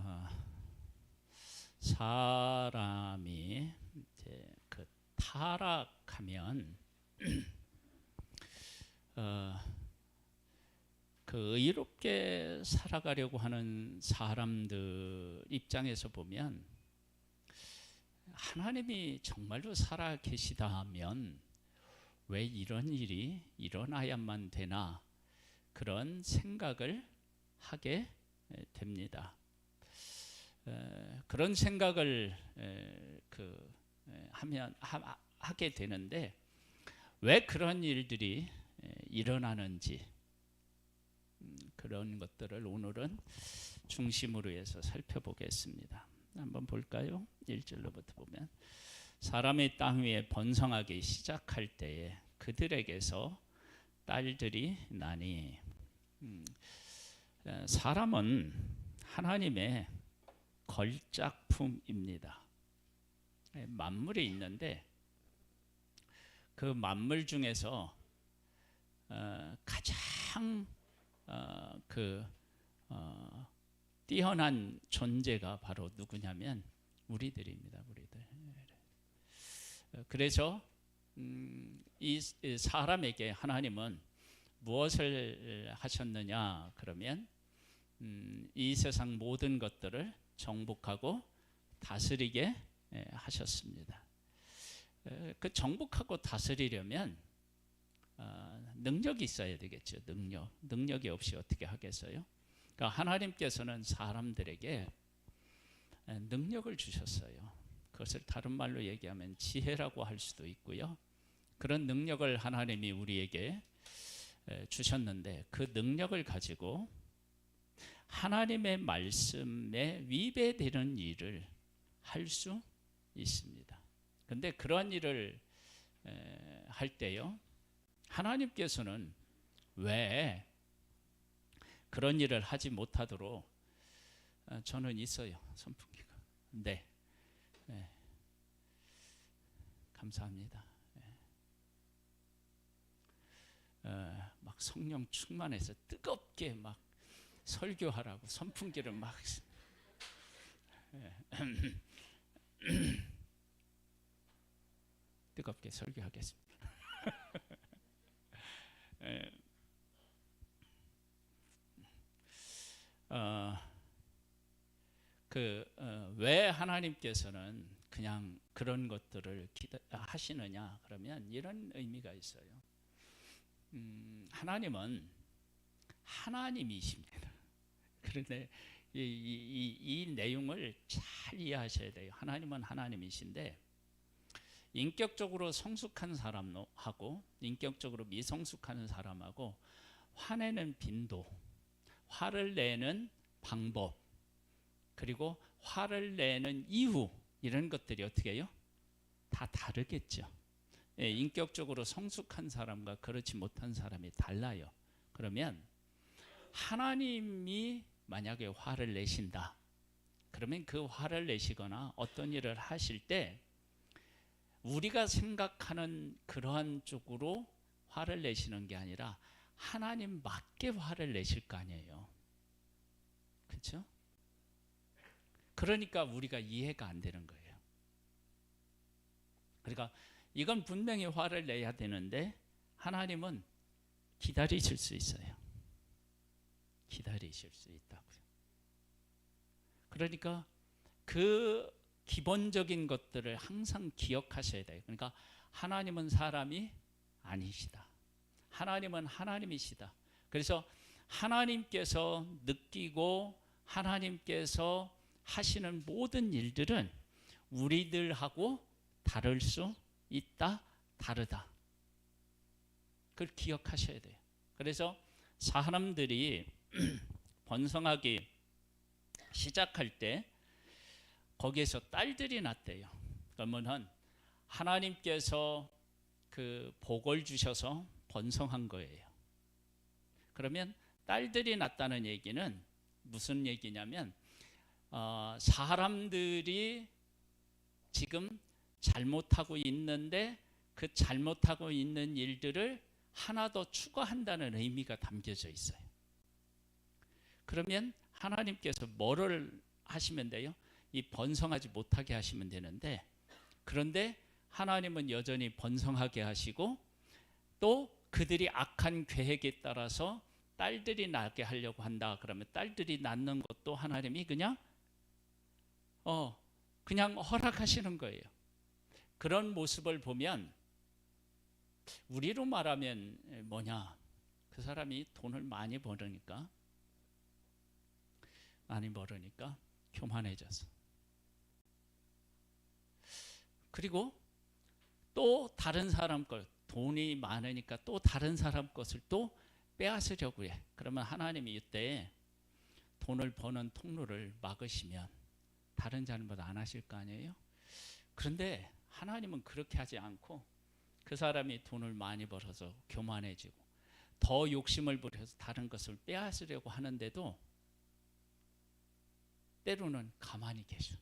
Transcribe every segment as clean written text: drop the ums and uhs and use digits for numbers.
어, 사람이 이제 그 타락하면 그 의롭게 살아가려고 하는 사람들 입장에서 보면 하나님이 정말로 살아 계시다면 왜 이런 일이 일어나야만 되나 그런 생각을 하게 됩니다. 그런 생각을 하게 되는데 왜 그런 일들이 일어나는지 그런 것들을 오늘은 중심으로 해서 살펴보겠습니다. 한번 볼까요? 1절로부터 보면 사람의 땅 위에 번성하기 시작할 때에 그들에게서 딸들이 나니 사람은 하나님의 걸작품입니다. 만물이 있는데 그 만물 중에서 가장 뛰어난 존재가 바로 누구냐면 우리들입니다. 우리들. 그래서 이 사람에게 하나님은 무엇을 하셨느냐 그러면 이 세상 모든 것들을 정복하고 다스리게 하셨습니다. 그 정복하고 다스리려면 능력이 있어야 되겠죠. 능력이 없이 어떻게 하겠어요? 그러니까 하나님께서는 사람들에게 능력을 주셨어요. 그것을 다른 말로 얘기하면 지혜라고 할 수도 있고요. 그런 능력을 하나님이 우리에게 주셨는데 그 능력을 가지고 하나님의 말씀에 위배되는 일을 할 수 있습니다. 그런데 그런 일을 할 때요, 하나님께서는 왜 그런 일을 하지 못하도록 저는 있어요. 선풍기가. 네. 감사합니다. 막 성령 충만해서 뜨겁게 막 설교하라고 선풍기를 막 뜨겁게 설교하겠습니다. 왜 하나님께서는 그냥 그런 것들을 하시느냐 그러면 이런 의미가 있어요. 하나님은 하나님이십니다. 그런데 이 내용을 잘 이해하셔야 돼요. 하나님은 하나님이신데 인격적으로 성숙한 사람하고 인격적으로 미성숙한 사람하고 화내는 빈도, 화를 내는 방법, 그리고 화를 내는 이유 이런 것들이 어떻게 해요? 다 다르겠죠. 인격적으로 성숙한 사람과 그렇지 못한 사람이 달라요. 그러면 하나님이 만약에 화를 내신다. 그러면 그 화를 내시거나 어떤 일을 하실 때 우리가 생각하는 그러한 쪽으로 화를 내시는 게 아니라 하나님 맞게 화를 내실 거 아니에요. 그렇죠? 그러니까 우리가 이해가 안 되는 거예요. 그러니까 이건 분명히 화를 내야 되는데 하나님은 기다리실 수 있어요. 기다리실 수 있다고요. 그러니까 그 기본적인 것들을 항상 기억하셔야 돼요. 그러니까 하나님은 사람이 아니시다. 하나님은 하나님이시다. 그래서 하나님께서 느끼고 하나님께서 하시는 모든 일들은 우리들하고 다를 수 있다, 다르다. 그걸 기억하셔야 돼요. 그래서 사람들이 번성하기 시작할 때 거기에서 딸들이 났대요. 그러면 하나님께서 그 복을 주셔서 번성한 거예요. 그러면 딸들이 났다는 얘기는 무슨 얘기냐면 사람들이 지금 잘못하고 있는데 그 잘못하고 있는 일들을 하나 더 추가한다는 의미가 담겨져 있어요. 그러면 하나님께서 뭐를 하시면 돼요. 이 번성하지 못하게 하시면 되는데, 그런데 하나님은 여전히 번성하게 하시고 또 그들이 악한 계획에 따라서 딸들이 나게 하려고 한다 그러면 딸들이 낳는 것도 하나님이 그냥 허락하시는 거예요. 그런 모습을 보면 우리로 말하면 뭐냐, 그 사람이 돈을 많이 벌으니까 교만해져서, 그리고 또 다른 사람 걸, 돈이 많으니까 또 다른 사람 것을 또 빼앗으려고 해. 그러면 하나님이 이때 돈을 버는 통로를 막으시면 다른 잘못 안 하실 거 아니에요? 그런데 하나님은 그렇게 하지 않고 그 사람이 돈을 많이 벌어서 교만해지고 더 욕심을 부려서 다른 것을 빼앗으려고 하는데도 때로는 가만히 계셔.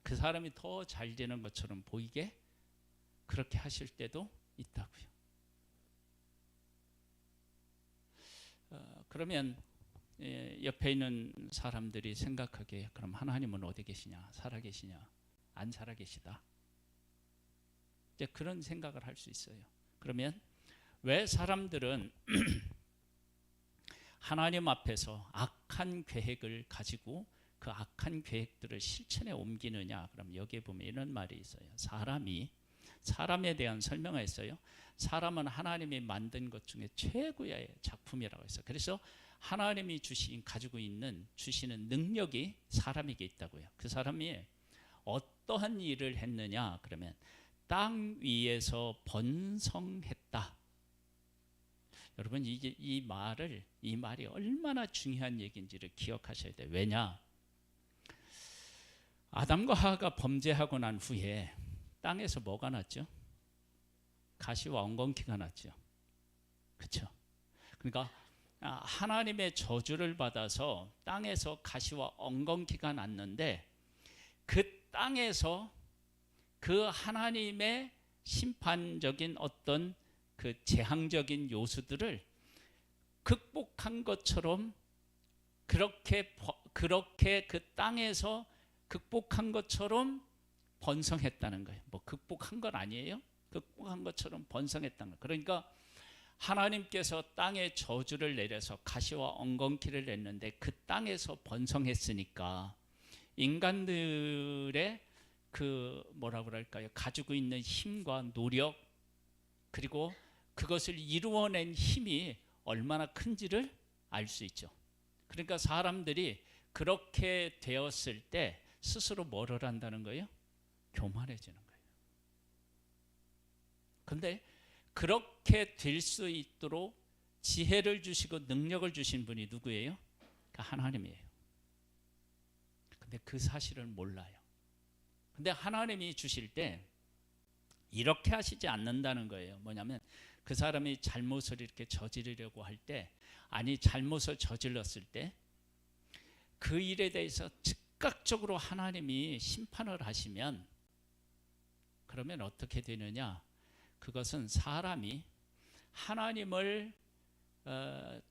그 사람이 더 잘 되는 것처럼 보이게 그렇게 하실 때도 있다고요. 그러면 옆에 있는 사람들이 생각하기에 그럼 하나님은 어디 계시냐? 살아 계시냐? 안 살아 계시다. 이제 그런 생각을 할 수 있어요. 그러면 왜 사람들은 하나님 앞에서 악한 계획을 가지고 그 악한 계획들을 실천에 옮기느냐? 그럼 여기에 보면 이런 말이 있어요. 사람에 대한 설명을 했어요. 사람은 하나님이 만든 것 중에 최고의 작품이라고 했어요. 그래서 하나님이 주시는 능력이 사람에게 있다고요. 그 사람이 어떠한 일을 했느냐? 그러면 땅 위에서 번성했다. 여러분, 이 말이 얼마나 중요한 얘기인지를 기억하셔야 돼요. 왜냐? 아담과 하와가 범죄하고 난 후에 땅에서 뭐가 났죠? 가시와 엉겅퀴가 났죠. 그렇죠? 그러니까 하나님의 저주를 받아서 땅에서 가시와 엉겅퀴가 났는데, 그 땅에서 그 하나님의 심판적인 어떤 그 재앙적인 요소들을 극복한 것처럼 그렇게 그 땅에서 극복한 것처럼 번성했다는 거예요. 뭐 극복한 건 아니에요. 극복한 것처럼 번성했다는 거예요. 그러니까 하나님께서 땅에 저주를 내려서 가시와 엉겅퀴를 냈는데 그 땅에서 번성했으니까 인간들의 가지고 있는 힘과 노력, 그리고 그것을 이루어낸 힘이 얼마나 큰지를 알 수 있죠. 그러니까 사람들이 그렇게 되었을 때 스스로 뭐를 한다는 거예요? 교만해지는 거예요. 그런데 그렇게 될 수 있도록 지혜를 주시고 능력을 주신 분이 누구예요? 하나님이에요. 근데 그 사실을 몰라요. 근데 하나님이 주실 때 이렇게 하시지 않는다는 거예요. 뭐냐면 그 사람이 잘못을 이렇게 저지르려고 할 때, 잘못을 저질렀을 때 그 일에 대해서 즉각적으로 하나님이 심판을 하시면, 그러면 어떻게 되느냐? 그것은 사람이 하나님을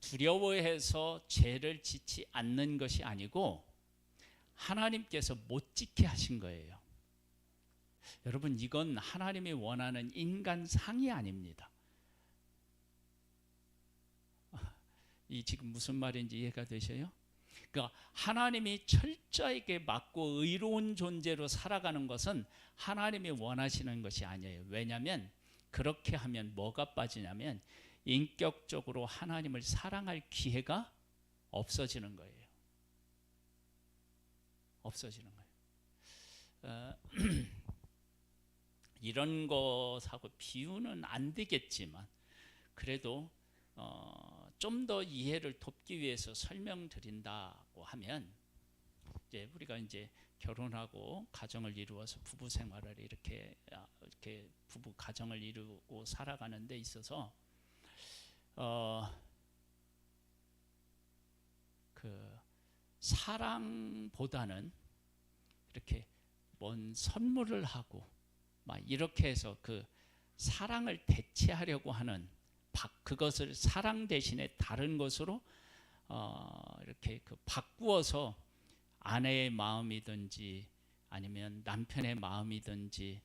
두려워해서 죄를 짓지 않는 것이 아니고 하나님께서 못 짓게 하신 거예요. 여러분, 이건 하나님이 원하는 인간상이 아닙니다. 이 지금 무슨 말인지 이해가 되셔요? 그러니까 하나님이 철저하게 맞고 의로운 존재로 살아가는 것은 하나님이 원하시는 것이 아니에요. 왜냐하면 그렇게 하면 뭐가 빠지냐면 인격적으로 하나님을 사랑할 기회가 없어지는 거예요. 없어지는 거예요. 이런 것하고 비유는 안 되겠지만 그래도 좀 더 이해를 돕기 위해서 설명드린다고 하면, 이제 우리가 결혼하고 가정을 이루어서 부부 생활을 이렇게 부부 가정을 이루고 살아가는 데 있어서 그 사랑보다는 이렇게 뭔 선물을 하고 막 이렇게 해서 그 사랑을 대체하려고 하는, 그것을 사랑 대신에 다른 것으로 이렇게 바꾸어서 아내의 마음이든지 아니면 남편의 마음이든지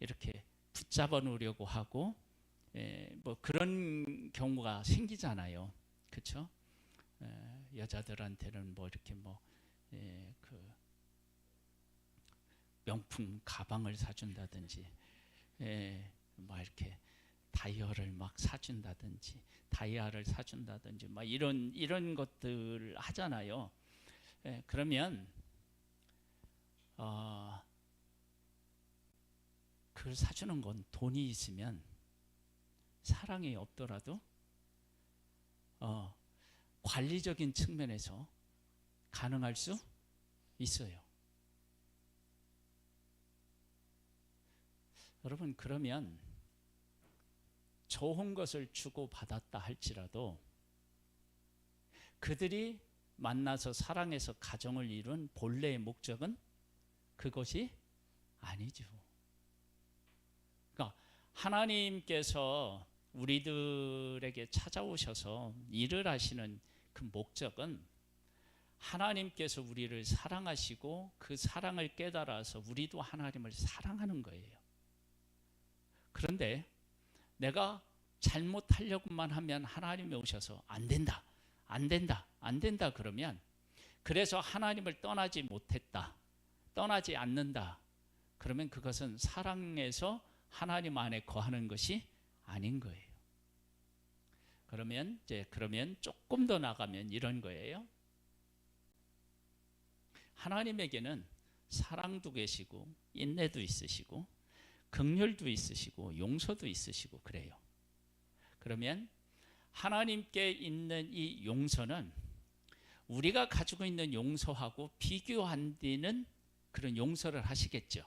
이렇게 붙잡아 놓으려고 하고 뭐 그런 경우가 생기잖아요. 그렇죠? 여자들한테는 뭐 이렇게 그 명품 가방을 사준다든지 막 이렇게 다이어를 막 사준다든지 다이아를 사준다든지 막 이런 것들 하잖아요. 그러면 그걸 사주는 건 돈이 있으면 사랑이 없더라도 관리적인 측면에서 가능할 수 있어요. 여러분, 그러면 좋은 것을 주고 받았다 할지라도 그들이 만나서 사랑해서 가정을 이룬 본래의 목적은 그것이 아니죠. 그러니까 하나님께서 우리들에게 찾아오셔서 일을 하시는 그 목적은 하나님께서 우리를 사랑하시고 그 사랑을 깨달아서 우리도 하나님을 사랑하는 거예요. 그런데 내가 잘못하려고만 하면 하나님이 오셔서 안 된다, 안 된다, 안 된다 그러면 그래서 하나님을 떠나지 못했다, 떠나지 않는다 그러면 그것은 사랑에서 하나님 안에 거하는 것이 아닌 거예요. 그러면 조금 더 나가면 이런 거예요. 하나님에게는 사랑도 계시고 인내도 있으시고 긍휼도 있으시고 용서도 있으시고 그래요. 그러면 하나님께 있는 이 용서는 우리가 가지고 있는 용서하고 비교 안 되는 그런 용서를 하시겠죠.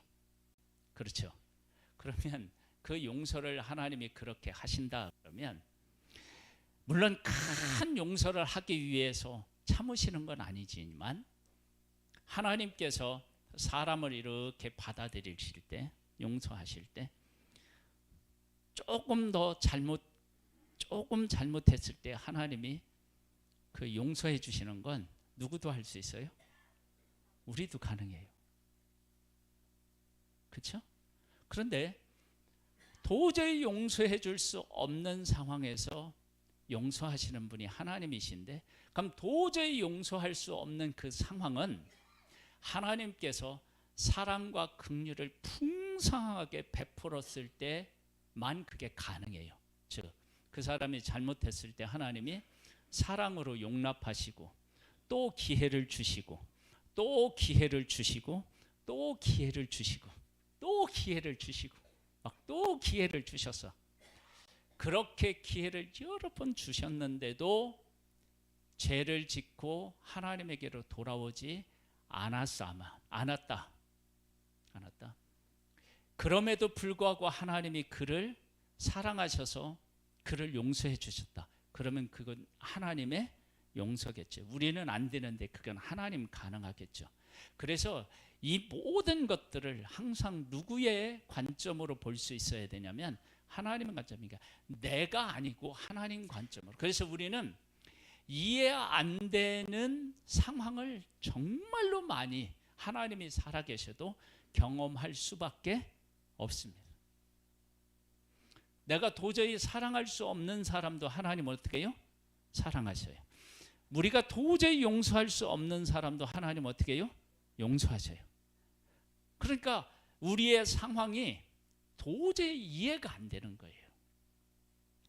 그렇죠. 그러면 그 용서를 하나님이 그렇게 하신다 그러면 물론 큰 용서를 하기 위해서 참으시는 건 아니지만 하나님께서 사람을 이렇게 받아들이실 때 용서하실 때 조금 잘못했을 때 하나님이 그 용서해 주시는 건 누구도 할 수 있어요? 우리도 가능해요. 그렇죠? 그런데 도저히 용서해 줄 수 없는 상황에서 용서하시는 분이 하나님이신데 그럼 도저히 용서할 수 없는 그 상황은 하나님께서 사랑과 긍휼을 풍성하게 베풀었을 때만 그게 가능해요. 즉, 그 사람이 잘못했을 때 하나님이 사랑으로 용납하시고 또 기회를 주시고 또 기회를 주시고 또 기회를 주시고 또 기회를 주시고 막 또 기회를 주셔서 그렇게 기회를 여러 번 주셨는데도 죄를 짓고 하나님에게로 돌아오지 않았다. 그럼에도 불구하고 하나님이 그를 사랑하셔서 그를 용서해 주셨다. 그러면 그건 하나님의 용서겠죠. 우리는 안 되는데 그건 하나님 가능하겠죠. 그래서 이 모든 것들을 항상 누구의 관점으로 볼 수 있어야 되냐면 하나님의 관점이니까 내가 아니고 하나님 관점으로. 그래서 우리는 이해 안 되는 상황을 정말로 많이 하나님이 살아계셔도 경험할 수밖에 없습니다. 내가 도저히 사랑할 수 없는 사람도 하나님 어떻게 해요? 사랑하셔요. 우리가 도저히 용서할 수 없는 사람도 하나님 어떻게 해요? 용서하셔요. 그러니까 우리의 상황이 도저히 이해가 안 되는 거예요.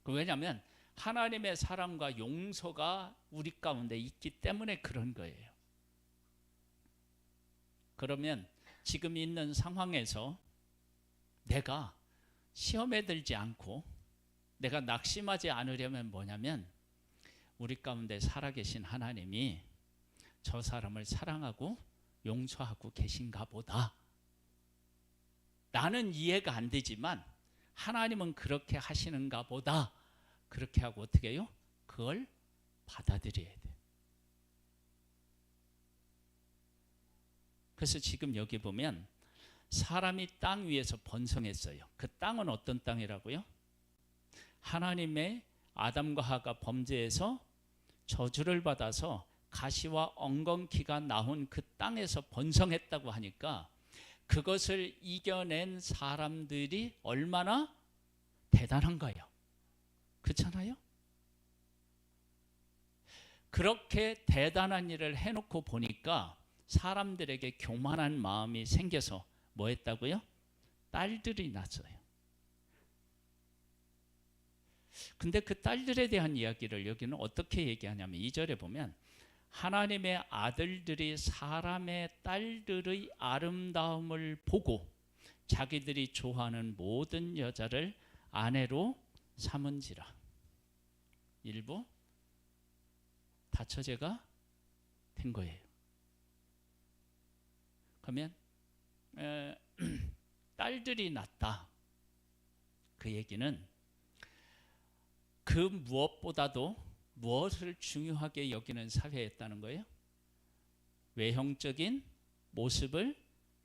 왜냐하면 하나님의 사랑과 용서가 우리 가운데 있기 때문에 그런 거예요. 그러면 지금 있는 상황에서 내가 시험에 들지 않고 내가 낙심하지 않으려면 뭐냐면 우리 가운데 살아계신 하나님이 저 사람을 사랑하고 용서하고 계신가 보다. 나는 이해가 안 되지만 하나님은 그렇게 하시는가 보다. 그렇게 하고 어떻게 해요? 그걸 받아들여야 돼. 그래서 지금 여기 보면 사람이 땅 위에서 번성했어요. 그 땅은 어떤 땅이라고요? 하나님의 아담과 하가 범죄해서 저주를 받아서 가시와 엉겅퀴가 나온 그 땅에서 번성했다고 하니까 그것을 이겨낸 사람들이 얼마나 대단한 거예요. 그렇잖아요? 그렇게 대단한 일을 해놓고 보니까 사람들에게 교만한 마음이 생겨서 뭐 했다고요? 딸들이 낳았어요. 근데 그 딸들에 대한 이야기를 여기는 어떻게 얘기하냐면 2절에 보면 하나님의 아들들이 사람의 딸들의 아름다움을 보고 자기들이 좋아하는 모든 여자를 아내로 삼은지라. 일부 다처제가 된 거예요. 그러면 딸들이 낳다. 그 얘기는 그 무엇보다도 무엇을 중요하게 여기는 사회였다는 거예요? 외형적인 모습을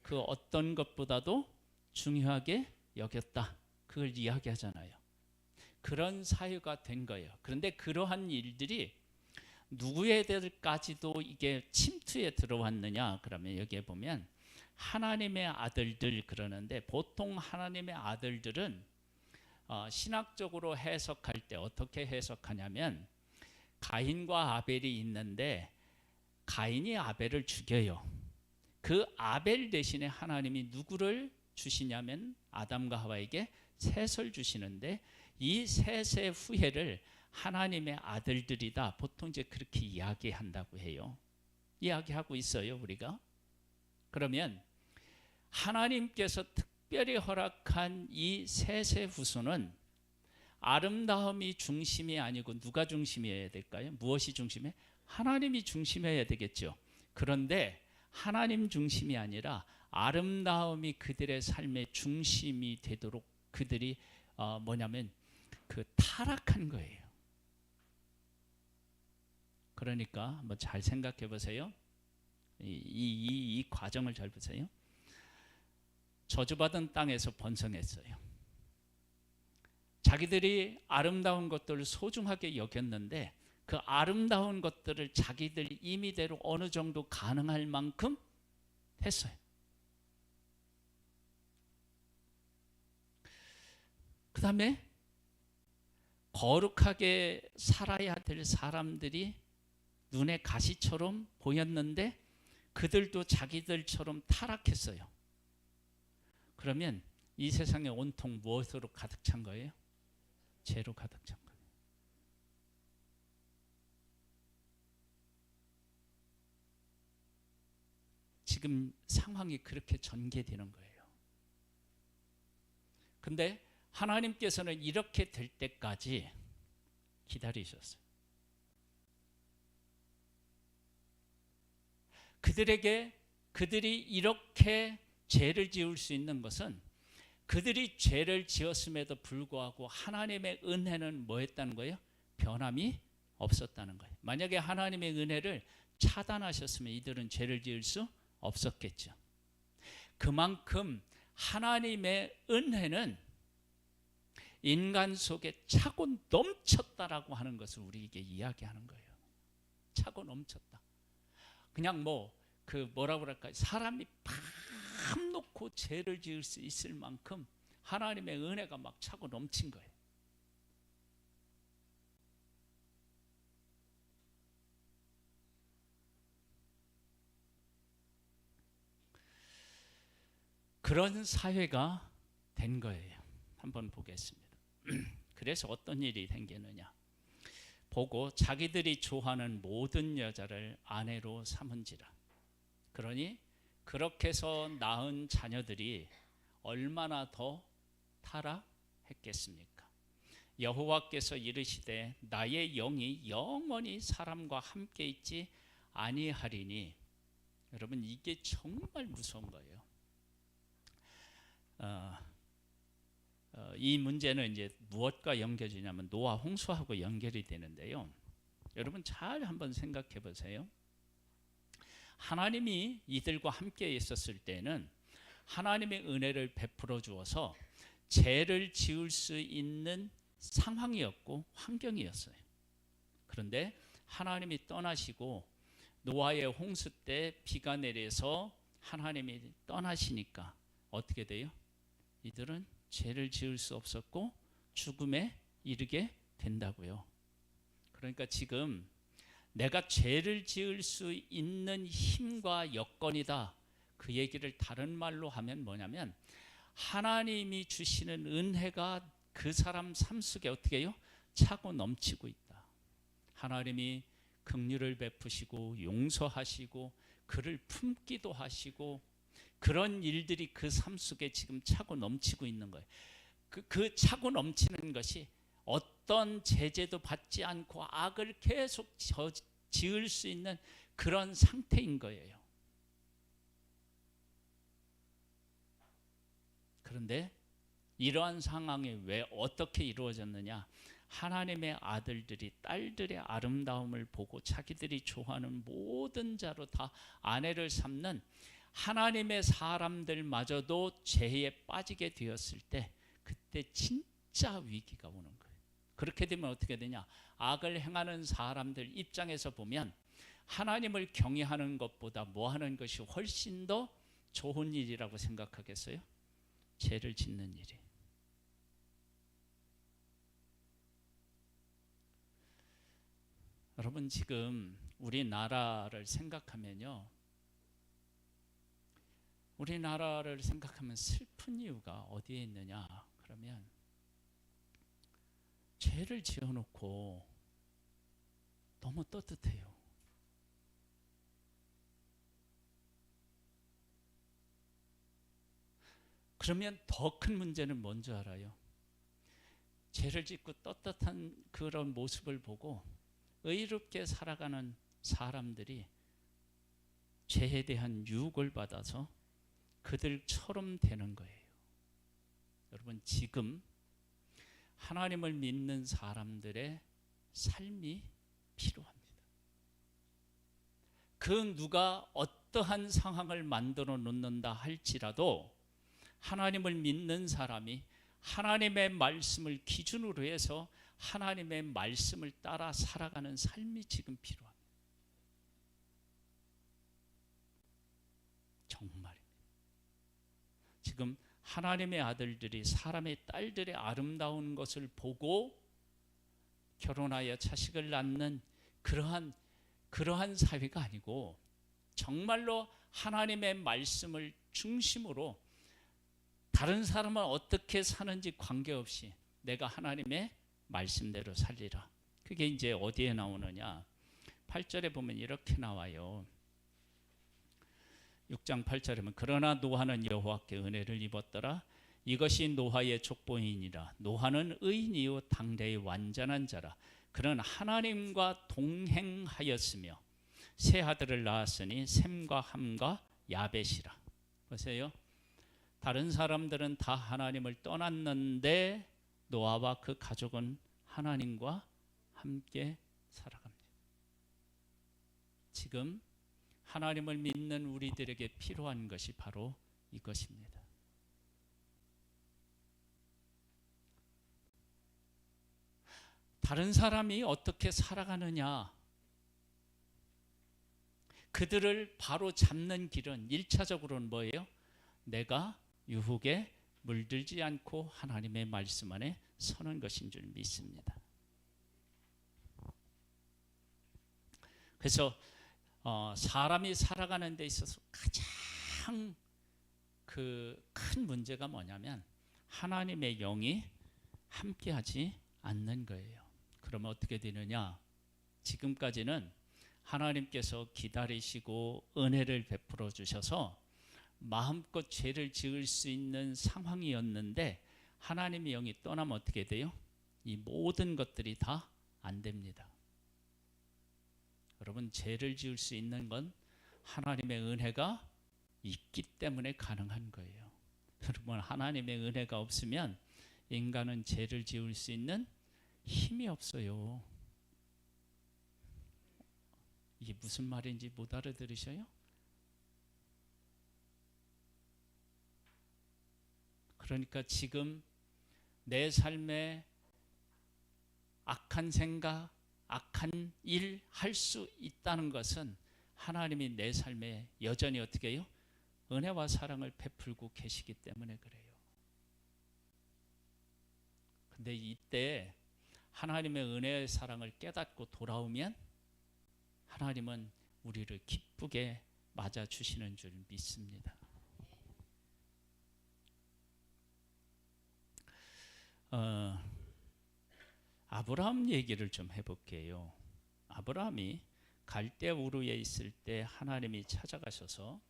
그 어떤 것보다도 중요하게 여겼다. 그걸 이야기하잖아요. 그런 사회가 된 거예요. 그런데 그러한 일들이 누구에게까지도 이게 침투에 들어왔느냐? 그러면 여기에 보면 하나님의 아들들 그러는데 보통 하나님의 아들들은 신학적으로 해석할 때 어떻게 해석하냐면 가인과 아벨이 있는데 가인이 아벨을 죽여요. 그 아벨 대신에 하나님이 누구를 주시냐면 아담과 하와에게 셋을 주시는데 이 셋의 후예를 하나님의 아들들이다. 보통 이제 그렇게 이야기한다고 해요. 이야기하고 있어요, 우리가. 그러면 하나님께서 특별히 허락한 이 셋의 후손은 아름다움이 중심이 아니고 누가 중심이어야 될까요? 무엇이 중심이에요? 하나님이 중심이어야 되겠죠. 그런데 하나님 중심이 아니라 아름다움이 그들의 삶의 중심이 되도록 그들이 뭐냐면 그 타락한 거예요. 그러니까 한번 잘 생각해 보세요. 이 과정을 잘 보세요. 저주받은 땅에서 번성했어요. 자기들이 아름다운 것들을 소중하게 여겼는데 그 아름다운 것들을 자기들 임의대로 어느 정도 가능할 만큼 했어요. 그 다음에 거룩하게 살아야 될 사람들이 눈에 가시처럼 보였는데 그들도 자기들처럼 타락했어요. 그러면 이 세상에 온통 무엇으로 가득 찬 거예요? 죄로 가득 찬 거예요. 지금 상황이 그렇게 전개되는 거예요. 근데 하나님께서는 이렇게 될 때까지 기다리셨어요. 그들이 이렇게 죄를 지을 수 있는 것은 그들이 죄를 지었음에도 불구하고 하나님의 은혜는 뭐했다는 거예요? 변함이 없었다는 거예요. 만약에 하나님의 은혜를 차단하셨으면 이들은 죄를 지을 수 없었겠죠. 그만큼 하나님의 은혜는 인간 속에 차고 넘쳤다라고 하는 것을 우리에게 이야기하는 거예요. 차고 넘쳤다. 그냥 뭐라고 할까요? 사람이 맘 놓고 죄를 지을 수 있을 만큼 하나님의 은혜가 막 차고 넘친 거예요. 그런 사회가 된 거예요. 한번 보겠습니다. 그래서 어떤 일이 생기느냐? 보고 자기들이 좋아하는 모든 여자를 아내로 삼은지라. 그러니 그렇게 해서 낳은 자녀들이 얼마나 더 타락했겠습니까? 여호와께서 이르시되 나의 영이 영원히 사람과 함께 있지 아니하리니. 여러분 이게 정말 무서운 거예요. 이 문제는 이제 무엇과 연결되냐면 노아 홍수하고 연결이 되는데요. 여러분 잘 한번 생각해 보세요. 하나님이 이들과 함께 있었을 때는 하나님의 은혜를 베풀어 주어서 죄를 지을 수 있는 상황이었고 환경이었어요. 그런데 하나님이 떠나시고 노아의 홍수 때 비가 내려서 하나님이 떠나시니까 어떻게 돼요? 이들은 죄를 지을 수 없었고 죽음에 이르게 된다고요. 그러니까 지금 내가 죄를 지을 수 있는 힘과 여건이다, 그 얘기를 다른 말로 하면 뭐냐면, 하나님이 주시는 은혜가 그 사람 삶 속에 어떻게 해요? 차고 넘치고 있다. 하나님이 긍휼을 베푸시고 용서하시고 그를 품기도 하시고 그런 일들이 그 삶 속에 지금 차고 넘치고 있는 거예요. 그 차고 넘치는 것이 어떤 제재도 받지 않고 악을 계속 지을 수 있는 그런 상태인 거예요. 그런데 이러한 상황이 왜 어떻게 이루어졌느냐? 하나님의 아들들이 딸들의 아름다움을 보고 자기들이 좋아하는 모든 자로 다 아내를 삼는 하나님의 사람들마저도 죄에 빠지게 되었을 때, 그때 진짜 위기가 오는 거예요. 그렇게 되면 어떻게 되냐? 악을 행하는 사람들 입장에서 보면 하나님을 경외하는 것보다 뭐 하는 것이 훨씬 더 좋은 일이라고 생각하겠어요? 죄를 짓는 일이. 여러분, 지금 우리나라를 생각하면요, 우리나라를 생각하면 슬픈 이유가 어디에 있느냐 그러면, 죄를 지어놓고 너무 떳떳해요. 그러면 더 큰 문제는 뭔지 알아요? 죄를 짓고 떳떳한 그런 모습을 보고 의롭게 살아가는 사람들이 죄에 대한 유혹을 받아서 그들처럼 되는 거예요. 여러분, 지금 하나님을 믿는 사람들의 삶이 필요합니다. 그 누가 어떠한 상황을 만들어 놓는다 할지라도 하나님을 믿는 사람이 하나님의 말씀을 기준으로 해서 하나님의 말씀을 따라 살아가는 삶이 지금 필요합니다. 정말입니다. 지금 하나님의 아들들이 사람의 딸들의 아름다운 것을 보고 결혼하여 자식을 낳는 그러한 사회가 아니고, 정말로 하나님의 말씀을 중심으로 다른 사람은 어떻게 사는지 관계없이 내가 하나님의 말씀대로 살리라. 그게 이제 어디에 나오느냐? 8절에 보면 이렇게 나와요. 6장 8절에 보면, 그러나 노아는 여호와께 은혜를 입었더라. 이것이 노아의 족보이니라. 노아는 의인이요 당대의 완전한 자라. 그는 하나님과 동행하였으며 세 아들을 낳았으니 셈과 함과 야벳이라. 보세요. 다른 사람들은 다 하나님을 떠났는데 노아와 그 가족은 하나님과 함께 살아갑니다. 지금 하나님을 믿는 우리들에게 필요한 것이 바로 이것입니다. 다른 사람이 어떻게 살아가느냐, 그들을 바로 잡는 길은 1차적으로는 뭐예요? 내가 유혹에 물들지 않고 하나님의 말씀 안에 서는 것인 줄 믿습니다. 그래서 사람이 살아가는 데 있어서 가장 그 큰 문제가 뭐냐면 하나님의 영이 함께하지 않는 거예요. 그러면 어떻게 되느냐? 지금까지는 하나님께서 기다리시고 은혜를 베풀어 주셔서 마음껏 죄를 지을 수 있는 상황이었는데, 하나님의 영이 떠나면 어떻게 돼요? 이 모든 것들이 다 안 됩니다. 여러분, 죄를 지을 수 있는 건 하나님의 은혜가 있기 때문에 가능한 거예요. 여러분, 하나님의 은혜가 없으면 인간은 죄를 지을 수 있는 힘이 없어요. 이게 무슨 말인지 못 알아들으셔요? 그러니까 지금 내 삶에 악한 생각, 악한 일 할 수 있다는 것은 하나님이 내 삶에 여전히 어떻게 해요? 은혜와 사랑을 베풀고 계시기 때문에 그래요. 근데 이때 하나님의 은혜의 사랑을 깨닫고 돌아오면 하나님은 우리를 기쁘게 맞아주시는 줄 믿습니다. 아브라함 얘기를 좀 해볼게요. 아브라함이 갈대 우르에 있을 때 하나님이 찾아가셔서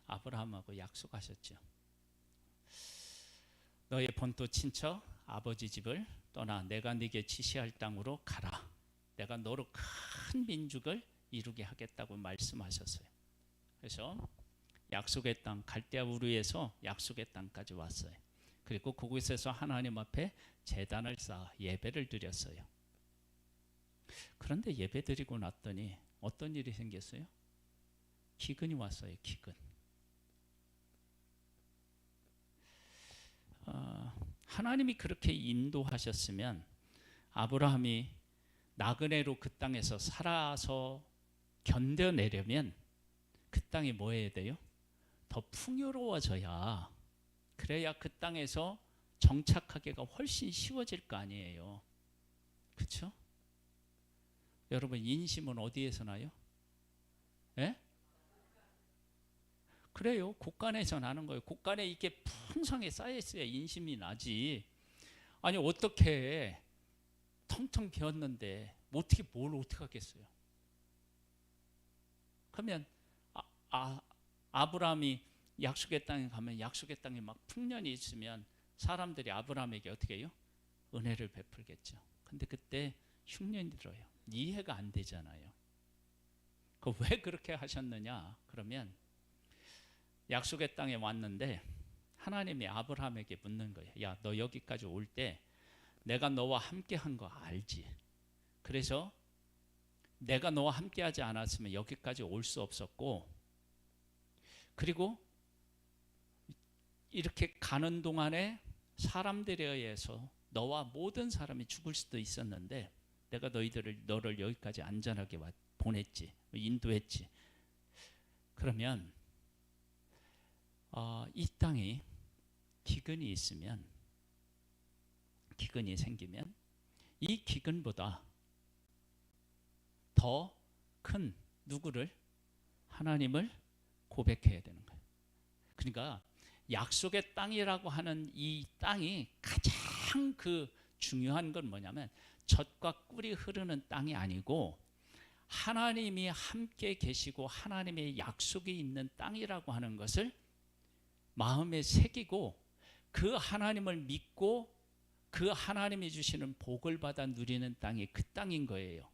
아브라함하고 약속하셨죠. 너의 본토 친척 아버지 집을 떠나 내가 네게 지시할 땅으로 가라. 내가 너로 큰 민족을 이루게 하겠다고 말씀하셨어요. 그래서 약속의 땅 갈대 우르에서 약속의 땅까지 왔어요. 그리고 그곳에서 하나님 앞에 제단을 쌓아 예배를 드렸어요. 그런데 예배 드리고 났더니 어떤 일이 생겼어요? 기근이 왔어요. 기근. 하나님이 그렇게 인도하셨으면 아브라함이 나그네로 그 땅에서 살아서 견뎌내려면 그 땅이 뭐 해야 돼요? 더 풍요로워져야, 그래야 그 땅에서 정착하기가 훨씬 쉬워질 거 아니에요. 그렇죠? 여러분, 인심은 어디에서 나요? 예? 그래요. 곳간에서 나는 거예요. 곳간에 이게 풍성하게 쌓여있어야 인심이 나지. 아니 어떻게 텅텅 비었는데 어떻게 뭘 어떻게 하겠어요? 그러면 아브라함이 약속의 땅에 가면 약속의 땅에 막 풍년이 있으면 사람들이 아브라함에게 어떻게 해요? 은혜를 베풀겠죠. 근데 그때 흉년이 들어요. 이해가 안 되잖아요. 그 왜 그렇게 하셨느냐? 그러면 약속의 땅에 왔는데 하나님이 아브라함에게 묻는 거예요. 야, 너 여기까지 올 때 내가 너와 함께 한 거 알지? 그래서 내가 너와 함께 하지 않았으면 여기까지 올 수 없었고, 그리고 이렇게 가는 동안에 사람들에 의해서 너와 모든 사람이 죽을 수도 있었는데 내가 너를 여기까지 안전하게 보냈지, 인도했지. 그러면 이 땅이 기근이 있으면, 기근이 생기면 이 기근보다 더 큰 누구를? 하나님을 고백해야 되는 거예요. 그러니까 약속의 땅이라고 하는 이 땅이 가장 그 중요한 건 뭐냐면 젖과 꿀이 흐르는 땅이 아니고 하나님이 함께 계시고 하나님의 약속이 있는 땅이라고 하는 것을 마음에 새기고 그 하나님을 믿고 그 하나님이 주시는 복을 받아 누리는 땅이 그 땅인 거예요.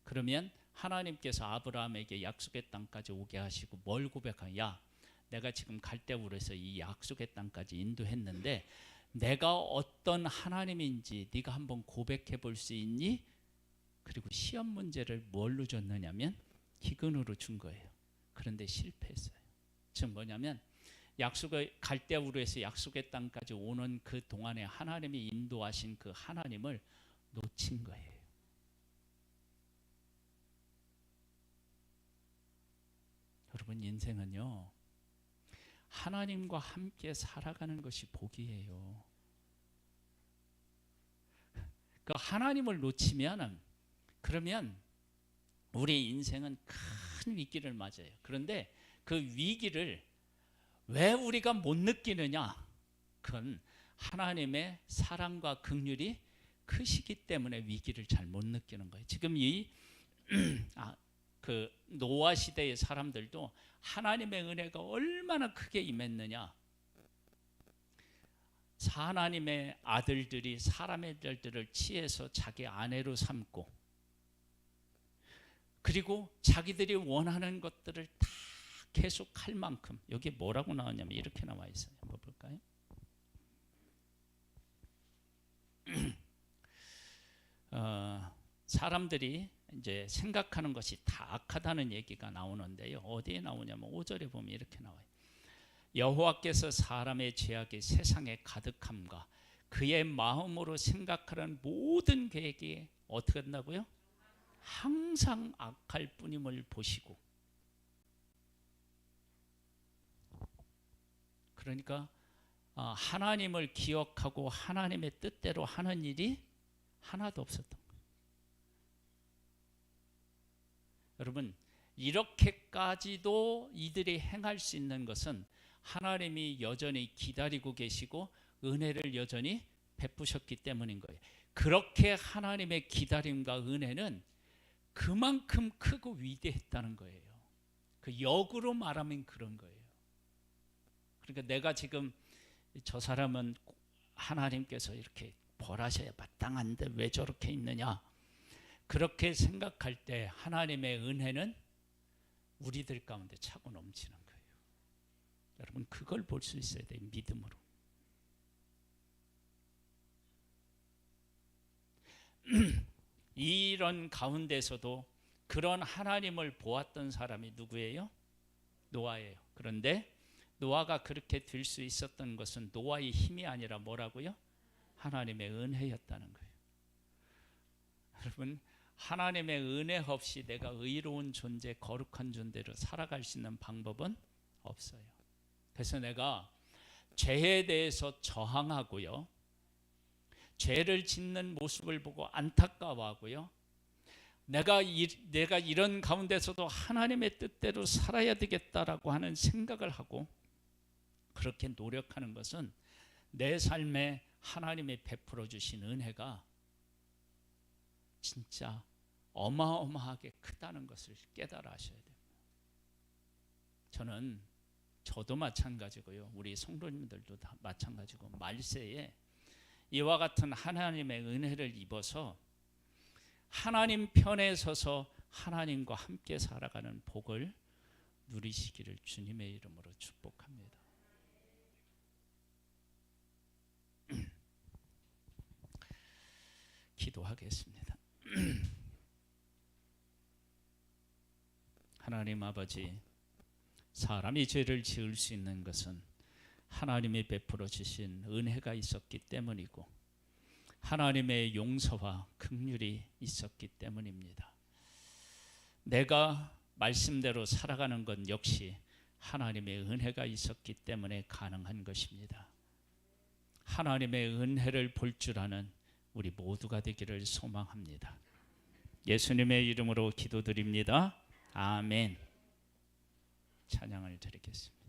그러면 하나님께서 아브라함에게 약속의 땅까지 오게 하시고 뭘 고백하냐? 야, 내가 지금 갈대우르에서 이 약속의 땅까지 인도했는데 내가 어떤 하나님인지 네가 한번 고백해 볼 수 있니? 그리고 시험 문제를 뭘로 줬느냐면 기근으로 준 거예요. 그런데 실패했어요. 지금 뭐냐면 약속의 갈대우르에서 약속의 땅까지 오는 그 동안에 하나님이 인도하신 그 하나님을 놓친 거예요. 여러분, 인생은요 하나님과 함께 살아가는 것이 복이에요. 그 하나님을 놓치면 그러면 우리 인생은 큰 위기를 맞아요. 그런데 그 위기를 왜 우리가 못 느끼느냐? 그건 하나님의 사랑과 긍휼이 크시기 때문에 위기를 잘 못 느끼는 거예요. 지금 이 그 노아 시대의 사람들도 하나님의 은혜가 얼마나 크게 임했느냐. 하나님의 아들들이 사람의 아들들을 취해서 자기 아내로 삼고, 그리고 자기들이 원하는 것들을 다 계속 할 만큼, 여기에 뭐라고 나왔냐면 이렇게 나와 있어요. 한번 볼까요? 사람들이 이제 생각하는 것이 다 악하다는 얘기가 나오는데요. 어디에 나오냐면 5절에 보면 이렇게 나와요. 여호와께서 사람의 죄악이 세상에 가득함과 그의 마음으로 생각하는 모든 계획이 어떻게 한다고요? 항상 악할 뿐임을 보시고. 그러니까 하나님을 기억하고 하나님의 뜻대로 하는 일이 하나도 없었던 거예요. 여러분, 이렇게까지도 이들이 행할 수 있는 것은 하나님이 여전히 기다리고 계시고 은혜를 여전히 베푸셨기 때문인 거예요. 그렇게 하나님의 기다림과 은혜는 그만큼 크고 위대했다는 거예요. 그 역으로 말하면 그런 거예요. 그러니까 내가 지금 저 사람은 하나님께서 이렇게 벌하셔야 마땅한데 왜 저렇게 있느냐, 그렇게 생각할 때 하나님의 은혜는 우리들 가운데 차고 넘치는 거예요. 여러분, 그걸 볼 수 있어야 돼요. 믿음으로. 이런 가운데서도 그런 하나님을 보았던 사람이 누구예요? 노아예요. 그런데 노아가 그렇게 될 수 있었던 것은 노아의 힘이 아니라 뭐라고요? 하나님의 은혜였다는 거예요. 여러분, 하나님의 은혜 없이 내가 의로운 존재, 거룩한 존재로 살아갈 수 있는 방법은 없어요. 그래서 내가 죄에 대해서 저항하고요, 죄를 짓는 모습을 보고 안타까워하고요, 내가 이런 가운데서도 하나님의 뜻대로 살아야 되겠다라고 하는 생각을 하고 그렇게 노력하는 것은 내 삶에 하나님이 베풀어 주신 은혜가 진짜 어마어마하게 크다는 것을 깨달아 하셔야 됩니다. 저도 마찬가지고요, 우리 성도님들도 다 마찬가지고, 말세에 이와 같은 하나님의 은혜를 입어서 하나님 편에 서서 하나님과 함께 살아가는 복을 누리시기를 주님의 이름으로 축복합니다. 기도하겠습니다. 하나님 아버지, 사람이 죄를 지을 수 있는 것은 하나님이 베풀어 주신 은혜가 있었기 때문이고 하나님의 용서와 긍휼이 있었기 때문입니다. 내가 말씀대로 살아가는 것 역시 하나님의 은혜가 있었기 때문에 가능한 것입니다. 하나님의 은혜를 볼 줄 아는 우리 모두가 되기를 소망합니다. 예수님의 이름으로 기도드립니다. 아멘. 찬양을 드리겠습니다.